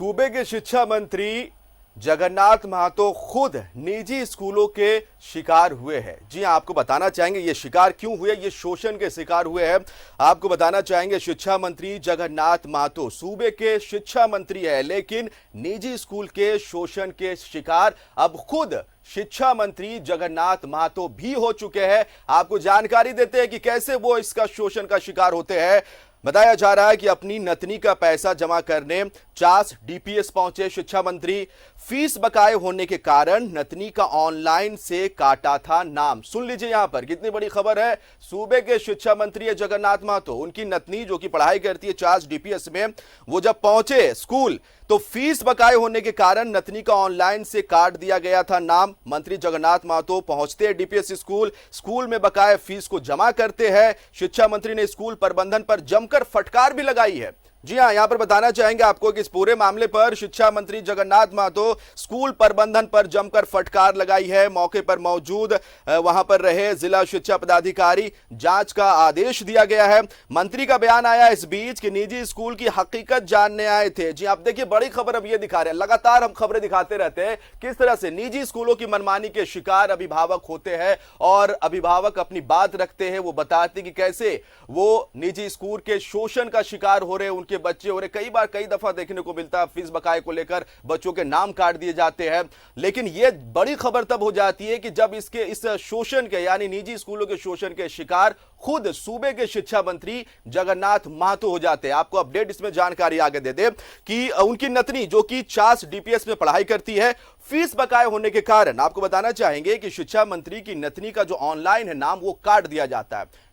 सूबे के शिक्षा मंत्री जगन्नाथ महतो खुद निजी स्कूलों के शिकार हुए हैं। जी हां, आपको बताना चाहेंगे ये शिकार क्यों हुए, ये शोषण के शिकार हुए हैं। आपको बताना चाहेंगे शिक्षा मंत्री जगन्नाथ महतो सूबे के शिक्षा मंत्री है, लेकिन निजी स्कूल के शोषण के शिकार अब खुद शिक्षा मंत्री जगन्नाथ महतो भी हो चुके हैं। आपको जानकारी देते हैं कि कैसे वो इसका शोषण का शिकार होते हैं। बताया जा रहा है कि अपनी नतनी का पैसा जमा करने चास डीपीएस पहुंचे शिक्षा मंत्री। फीस बकाए होने के कारण नतनी का ऑनलाइन से काटा था नाम। सुन लीजिए यहां पर कितनी बड़ी खबर है। सूबे के शिक्षा मंत्री है जगन्नाथ महतो, उनकी नतनी जो कि पढ़ाई करती है चास डीपीएस में, वो जब पहुंचे स्कूल तो फीस बकाए होने के कारण नतनी का ऑनलाइन से काट दिया गया था नाम। मंत्री जगन्नाथ महतो पहुंचते हैं डीपीएस स्कूल में बकाए फीस को जमा करते हैं। शिक्षा मंत्री ने स्कूल प्रबंधन पर जमकर फटकार भी लगाई है। जी हां, यहां पर बताना चाहेंगे आपको कि इस पूरे मामले पर शिक्षा मंत्री जगन्नाथ महतो स्कूल प्रबंधन पर जमकर फटकार लगाई है। मौके पर मौजूद वहां पर रहे जिला शिक्षा पदाधिकारी, जांच का आदेश दिया गया है। मंत्री का बयान आया इस बीच कि निजी स्कूल की हकीकत जानने आए थे। जी आप देखिए, बड़ी खबर अब ये दिखा रहे हैं, लगातार हम खबरें दिखाते रहते हैं किस तरह से निजी स्कूलों की मनमानी के शिकार अभिभावक होते हैं और अभिभावक अपनी बात रखते हैं। वो बताते कि कैसे वो निजी स्कूल के शोषण का शिकार हो रहे हैं, के बच्चे हो रहे। कई दफा देखने को मिलता है फीस बकाए को लेकर बच्चों के नाम काट दिए जाते हैं। लेकिन यह बड़ी खबर तब हो जाती है कि जब इस शोषण के यानी निजी स्कूलों के शोषण के शिकार खुद सूबे के शिक्षा मंत्री जगन्नाथ महतो हो जाते हैं। आपको अपडेट इसमें जानकारी आगे दे दे कि उनकी नतनी जो कि चास डीपीएस में पढ़ाई करती है, फीस बकाए होने के कारण आपको बताना चाहेंगे कि शिक्षा मंत्री की नतनी का जो ऑनलाइन है नाम वो काट दिया जाता है।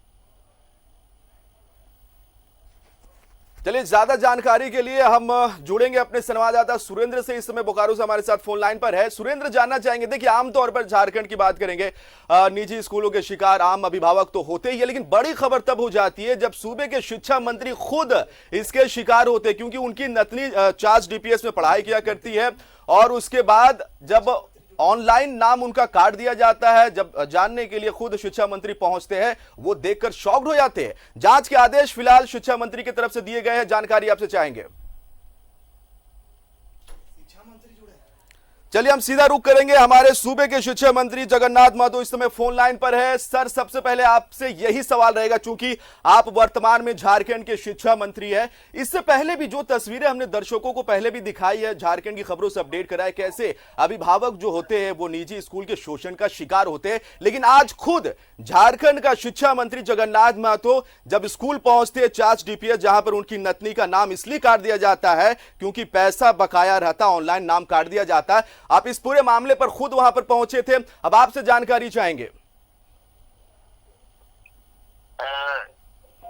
चलिए, ज्यादा जानकारी के लिए हम जुड़ेंगे अपने संवाददाता सुरेंद्र से। इस समय बोकारो से हमारे साथ फोन लाइन पर है। सुरेंद्र, जानना चाहेंगे, देखिए आमतौर पर झारखंड की बात करेंगे, निजी स्कूलों के शिकार आम अभिभावक तो होते ही है, लेकिन बड़ी खबर तब हो जाती है जब सूबे के शिक्षा मंत्री खुद इसके शिकार होते हैं, क्योंकि उनकी नतनी चास डीपीएस में पढ़ाई किया करती है और उसके बाद जब ऑनलाइन नाम उनका काट दिया जाता है, जब जानने के लिए खुद शिक्षा मंत्री पहुंचते हैं, वो देखकर शॉक्ड हो जाते हैं। जांच के आदेश फिलहाल शिक्षा मंत्री की तरफ से दिए गए हैं, जानकारी आपसे चाहेंगे। चलिए हम सीधा रुख करेंगे, हमारे सूबे के शिक्षा मंत्री जगन्नाथ महतो इस समय फोन लाइन पर है। सर, सबसे पहले आपसे यही सवाल रहेगा, चूंकि आप वर्तमान में झारखंड के शिक्षा मंत्री हैं। इससे पहले भी जो तस्वीरें हमने दर्शकों को पहले भी दिखाई है, झारखंड की खबरों से अपडेट कराए, कैसे अभिभावक जो होते हैं वो निजी स्कूल के शोषण का शिकार होते हैं। लेकिन आज खुद झारखंड का शिक्षा मंत्री जगन्नाथ महतो जब स्कूल पहुंचते हैं चास डीपीएस, जहां पर उनकी नतनी का नाम इसलिए काट दिया जाता है क्योंकि पैसा बकाया रहता, ऑनलाइन नाम काट दिया जाता है। आप इस पूरे मामले पर खुद वहां पर पहुंचे थे, अब आपसे जानकारी चाहेंगे।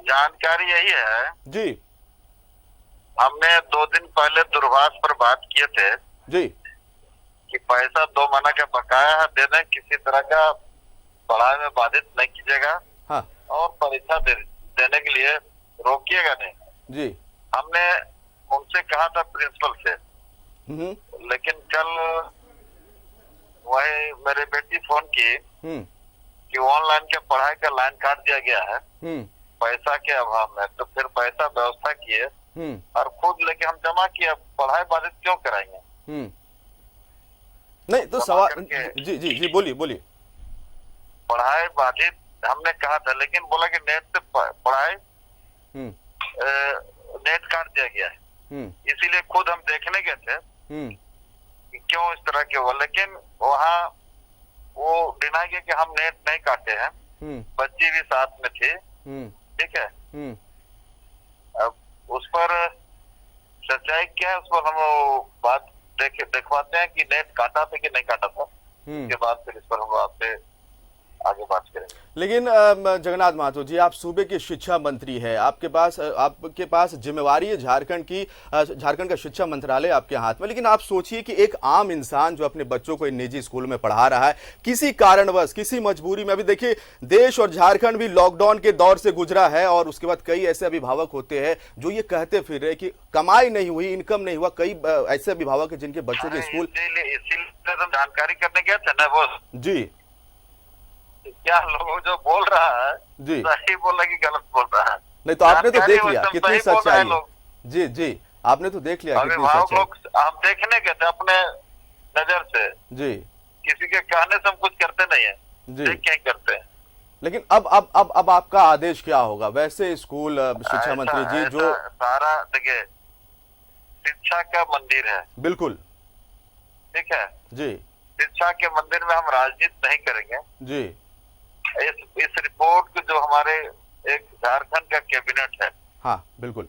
जानकारी यही है जी, हमने 2 दिन पहले दूरभाष पर बात किए थे जी कि पैसा 2 महीना का बकाया है, देने किसी तरह का पढ़ाई में बाधित नहीं कीजिएगा। हाँ और परीक्षा देने के लिए रोकिएगा नहीं। जी, हमने उनसे कहा था प्रिंसिपल से, लेकिन कल वही मेरे बेटी फोन की कि ऑनलाइन के पढ़ाई का लाइन काट दिया गया है पैसा के अभाव में। तो फिर पैसा व्यवस्था किए और खुद लेके हम जमा किए। पढ़ाई बाधित क्यों कराएंगे? नहीं तो सवाल जी जी जी बोलिए। पढ़ाई बाधित हमने कहा था, लेकिन बोला कि नेट से पढ़ाई नेट काट दिया गया है। इसीलिए खुद हम देखने गए थे कि क्यों इस तरह के हुआ, लेकिन वहाँ वो डिनाई किया कि हम नेट नहीं काटे हैं, बच्ची भी साथ में थी। ठीक है, अब उस पर सच्चाई क्या है उस पर हम बात दिखवाते हैं कि नेट काटा था कि नहीं काटा था। उसके बाद फिर इस पर हम आपसे आगे बात करेंगे। लेकिन जगन्नाथ महतो जी, आप सूबे के शिक्षा मंत्री हैं, आपके पास जिम्मेवारी है झारखंड का शिक्षा मंत्रालय आपके हाथ में। लेकिन आप सोचिए कि एक आम इंसान जो अपने बच्चों को निजी स्कूल में पढ़ा रहा है, किसी कारणवश किसी मजबूरी में, अभी देखिए देश और झारखंड भी लॉकडाउन के दौर से गुजरा है और उसके बाद कई ऐसे अभिभावक होते हैं जो ये कहते फिर रहे कि कमाई नहीं हुई, इनकम नहीं हुआ। कई ऐसे अभिभावक है जिनके बच्चों के स्कूल इसीलिए जानकारी करने गए थे ना वो। जी, क्या लोग जो बोल रहा है जी सही बोल रहा है कि गलत बोल रहा है? नहीं तो आपने तो देख लिया कितनी सच्चाई है। लोग जी जी, आपने तो देख लिया कितनी अभिभावक सच्चाई। लोग हम देखने गए थे अपने नजर से, जी किसी के कहने से हम कुछ करते नहीं है, जी। देख के ही करते हैं। लेकिन अब आपका आदेश क्या होगा? वैसे स्कूल शिक्षा मंत्री जी जो सारा देखिए शिक्षा का मंदिर है, बिल्कुल ठीक है जी शिक्षा के मंदिर में हम राजनीति नहीं करेंगे। जी इस रिपोर्ट को जो हमारे एक झारखंड का कैबिनेट है, हाँ बिल्कुल,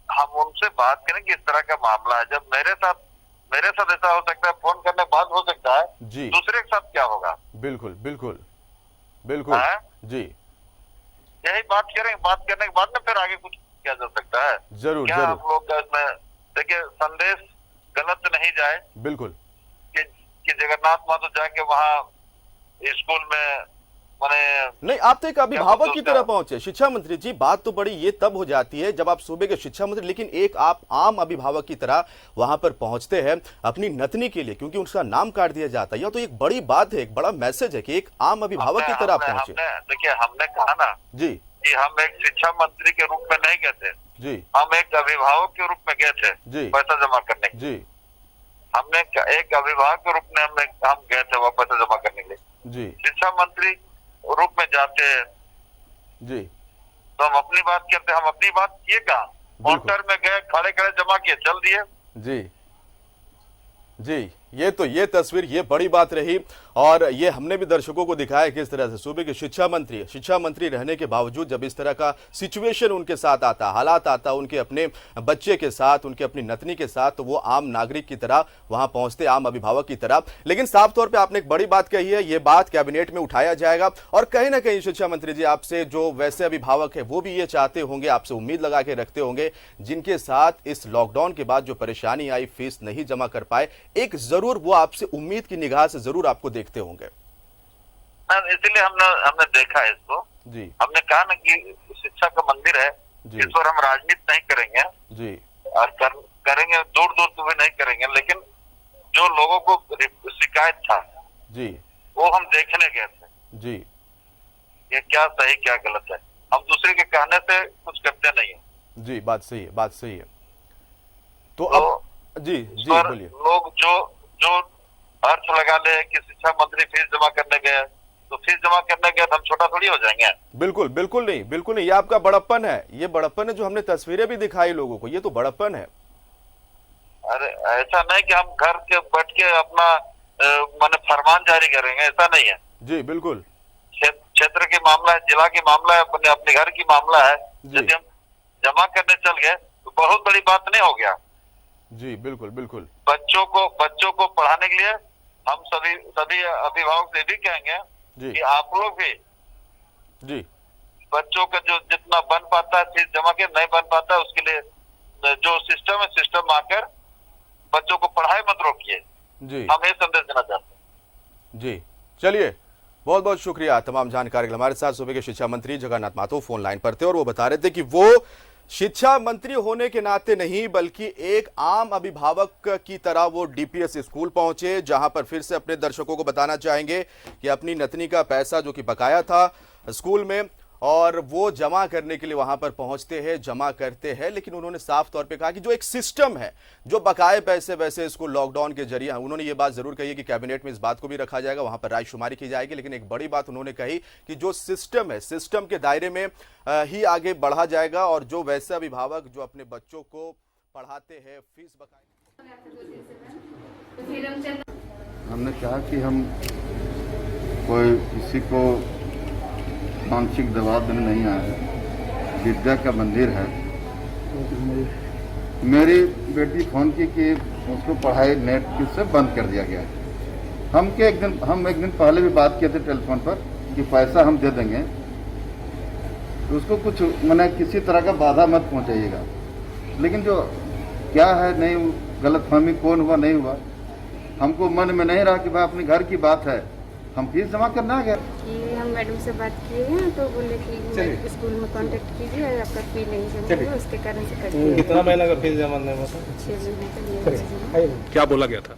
हम उनसे बात करें कि इस तरह का मामला है। जब मेरे साथ ऐसा हो सकता है, फोन करने बाद हो सकता है, जी दूसरे के साथ क्या होगा? बिल्कुल बिल्कुल बिल्कुल हाँ? जी यही बात करेंगे, बात करने के बाद में फिर आगे कुछ किया जा सकता है। जरूर क्या जरूर हम लोग का इसमें देखिए संदेश गलत नहीं जाए बिल्कुल कि जगन्नाथ माधव जाके वहाँ स्कूल में माने नहीं, आप तो एक अभिभावक की उसका? तरह पहुंचे शिक्षा मंत्री जी। बात तो बड़ी ये तब हो जाती है जब आप सूबे के शिक्षा मंत्री, लेकिन एक आप आम अभिभावक की तरह वहां पर पहुंचते हैं अपनी नतनी के लिए, क्योंकि उसका नाम काट दिया जाता है। यह तो एक बड़ी बात है, एक बड़ा मैसेज है कि एक आम अभिभावक की तरह आप पहुंचे। देखिए हमने कहा ना जी कि हम एक शिक्षा मंत्री के रूप में नहीं गए थे, जी हम एक अभिभावक के रूप में गए थे जी पैसा जमा करने के। जी हमने एक अभिभावक के रूप में हम गए थे वह पैसा जमा करने के लिए। जी शिक्षा मंत्री रूप में जाते हैं जी तो हम अपनी बात करते, हम अपनी बात किए कहा, काउंटर में गए, खड़े खड़े जमा किए, चल दिए। जी जी, ये तस्वीर ये बड़ी बात रही, और ये हमने भी दर्शकों को दिखाया किस तरह से सूबे के शिक्षा मंत्री रहने के बावजूद जब इस तरह का सिचुएशन उनके साथ आता, हालात आता उनके अपने बच्चे के साथ, उनके अपनी नतनी के साथ, तो वो आम नागरिक की तरह वहां पहुंचते, आम अभिभावक की तरह। लेकिन साफ तौर पे आपने एक बड़ी बात कही है, ये बात कैबिनेट में उठाया जाएगा, और कहीं ना कहीं शिक्षा मंत्री जी आपसे जो वैसे अभिभावक है वो भी ये चाहते होंगे, आपसे उम्मीद लगा के रखते होंगे, जिनके साथ इस लॉकडाउन के बाद जो परेशानी आई, फीस नहीं जमा कर पाए, एक जरूर वो आपसे उम्मीद की निगाह से जरूर आपको देखते होंगे। इसीलिए हमने देखा है इसको जी, हमने कहा ना कि शिक्षा का मंदिर है, जी। इस पर हम राजनीति नहीं करेंगे जी और करेंगे दूर दूर तो भी नहीं करेंगे, लेकिन जो लोगों को शिकायत था जी वो हम देखने गए थे, जी ये क्या सही क्या गलत है। हम दूसरे के कहने से कुछ करते नहीं है। जी, बात सही है, बात सही है। तो तो अब जी जी पर बोलिए। लोग जो अर्थ लगा ले कि शिक्षा मंत्री फीस जमा करने गए, तो फीस जमा करने गए तो हम छोटा थोड़ी हो जाएंगे। बिल्कुल बिल्कुल नहीं, बिल्कुल नहीं, ये आपका बड़प्पन है, ये बड़प्पन है जो हमने तस्वीरें भी दिखाई लोगों को, ये तो बड़प्पन है। अरे ऐसा नहीं कि हम घर के बैठ के अपना माने फरमान जारी करेंगे, ऐसा नहीं है। जी बिल्कुल, क्षेत्र की मामला है, जिला की मामला है, अपने घर की मामला है। यदि हम जमा करने चल गए तो बहुत बड़ी बात नहीं हो गया। जी बिल्कुल बिल्कुल, बच्चों को पढ़ाने के लिए हम सभी अभिभावक से भी कहेंगे जी कि आप लोग भी जी बच्चों का जो जितना बन पाता है फीस जमा के, नहीं बन पाता है उसके लिए जो सिस्टम है, सिस्टम आकर बच्चों को पढ़ाई मत रोकिए। जी हम ये संदेश देना चाहते हैं। जी, चलिए बहुत बहुत शुक्रिया तमाम जानकारी के लिए। हमारे साथ सूबे के शिक्षा मंत्री जगन्नाथ महतो फोन लाइन पर थे, और वो बता रहे थे कि वो शिक्षा मंत्री होने के नाते नहीं बल्कि एक आम अभिभावक की तरह वो डीपीएस स्कूल पहुंचे, जहां पर फिर से अपने दर्शकों को बताना चाहेंगे कि अपनी नतनी का पैसा जो कि बकाया था स्कूल में, और वो जमा करने के लिए वहां पर पहुंचते हैं, जमा करते हैं। लेकिन उन्होंने साफ तौर पे कहा कि जो एक सिस्टम है, जो बकाए पैसे वैसे इसको लॉकडाउन के जरिए, उन्होंने ये बात जरूर कही है कि कैबिनेट में इस बात को भी रखा जाएगा, वहां पर रायशुमारी की जाएगी। लेकिन एक बड़ी बात उन्होंने कही कि जो सिस्टम है, सिस्टम के दायरे में ही आगे बढ़ा जाएगा, और जो वैसे अभिभावक जो अपने बच्चों को पढ़ाते हैं, फीस बकाए। हमने कहा कि हम कोई किसी को मानसिक दबाव देने नहीं आए, विद्या का मंदिर है। मेरी बेटी फोन की कि उसको पढ़ाई नेट से बंद कर दिया गया है। हम एक दिन पहले भी बात किए थे टेलीफोन पर कि पैसा हम दे देंगे, तो उसको कुछ मैंने किसी तरह का बाधा मत पहुंचाइएगा। लेकिन जो क्या है, नहीं गलतफहमी कौन हुआ नहीं हुआ, हमको मन में नहीं रहा कि भाई अपने घर की बात है, हम फीस जमा करना आ गया। कि हम मैडम से बात किए हैं तो बोले कि स्कूल में कांटेक्ट कीजिए, आपका फी नहीं जमा हुआ, उसके कारण से कर दिया। कितना महीना का फीस जमा नहीं हुआ था? 6 महीने का लिए। क्या बोला गया था?